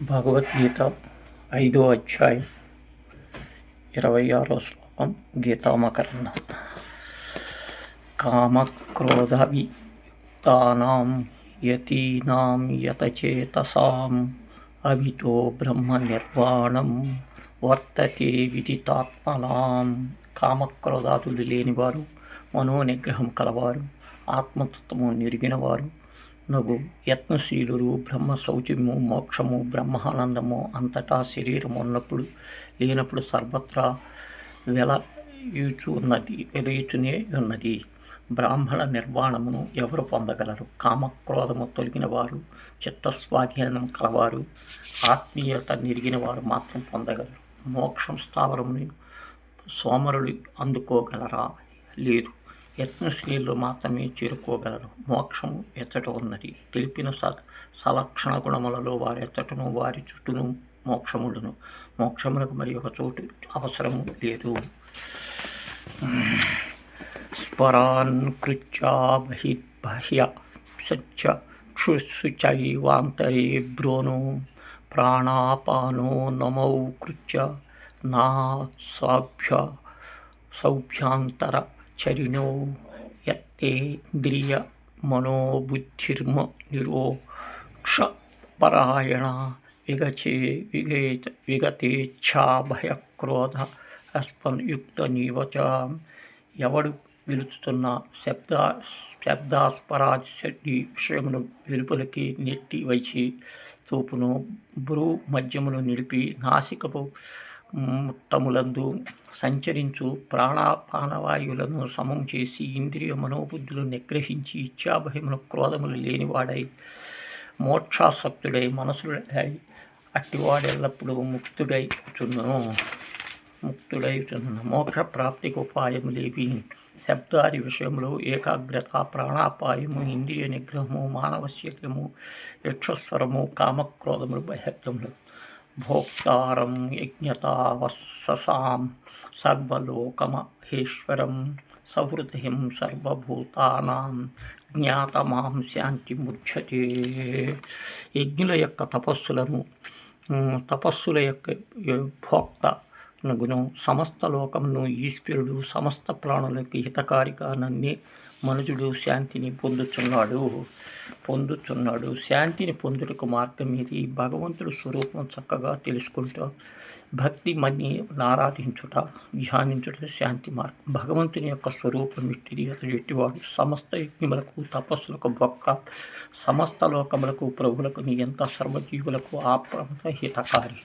భగవద్గీత 5వ అధ్యాయం 26వ శ్లోకం. గీతామకరందం. కామక్రోధవియుక్తానాం యతీనాం యతచేతసాం అభితో బ్రహ్మ నిర్వాణం వర్తతే విదితాత్మనాం. కామక్రోధాదులు లేనివారు, మనోనిగ్రహం కలవారు, ఆత్మతత్వము నెరిగినవారు నగు యత్నశీలురు బ్రహ్మ శౌచము, మోక్షము, బ్రహ్మానందము అంతటా శరీరం ఉన్నప్పుడు లేనప్పుడు సర్వత్రా వెలయుచునే ఉన్నది. బ్రాహ్మణ నిర్వాణమును ఎవరు పొందగలరు? కామక్రోధము తొలగిన వారు, చిత్తస్వాధీనం కలవారు, ఆత్మీయత నెరిగిన వారు మాత్రం పొందగలరు. మోక్షం స్థావరమును సోమరులు అందుకోగలరా? లేదు, యత్నశీలు మాత్రమే చేరుకోగలరు. మోక్షము ఎచ్చట ఉన్నది? తెలిపిన సలక్షణ గుణములలో వారెచ్చటను వారి చుట్టూను మోక్షములను. మోక్షములకు మరి ఒక చోటు అవసరము లేదు. స్మరాన్ కృత్యా బహిర్బాహ్య చక్షుశ్చైవాంతరే బ్రోను ప్రాణాపానో నమౌ కృత్య నా సౌభ్యాంతర చరిణో యత్తేంద్రియ మనోబుద్ధిర్మ నిరోక్షపరాయణ విగతేచ్ఛా భయక్రోధ అస్పయుక్త నీవచ. ఎవడు వెలుతున్న శబ్దాస్పరాది విషయమును వెలుపలికి నెట్టి వచ్చి తూపును భ్రూ మధ్యమును నిలిపి నాసికపు ముట్టములందు సంచరించు ప్రాణాపానవాయువులను సమం చేసి ఇంద్రియ మనోబుద్ధులు నిగ్రహించి ఇచ్ఛాభయమును క్రోధములు లేనివాడై మోక్షాసక్తుడై మనసుడై అట్టివాడెల్లప్పుడూ ముక్తుడైచును. మోక్ష ప్రాప్తికి ఉపాయములేవి? శబ్దాది విషయములు ఏకాగ్రత, ప్రాణాపాయము, ఇంద్రియ నిగ్రహము, మానవశల్యము, యక్షస్వరము, కామక్రోధములు బహిర్గములు. భోక్తారం యజ్ఞతావససాం సర్వలోకమహేశ్వరం సహృదయం సర్వభూతానాం జ్ఞాతమాం శాంతిముచ్యతే. యజ్ఞుల యొక్క తపస్సుల యొక్క భోక్త నగును సమస్త లోకమును ఈశ్వరుడు సమస్త ప్రాణులకు హితకారిగా నన్నే మనుజుడు శాంతిని పొందుచున్నాడు. శాంతిని పొందుటకు మార్గం ఏది? భగవంతుడు స్వరూపం చక్కగా తెలుసుకుంటూ భక్తి మన్ని ఆరాధించుట, ధ్యానించుట శాంతి మార్గం. భగవంతుని యొక్క స్వరూపం ఎట్టిది? అతడు ఎట్టివాడు? సమస్త యజ్ఞములకు తపస్సులకు భొక్క, సమస్త లోకములకు ప్రభులకు నియంత, సర్వజీవులకు ఆప్రమత హితకారి.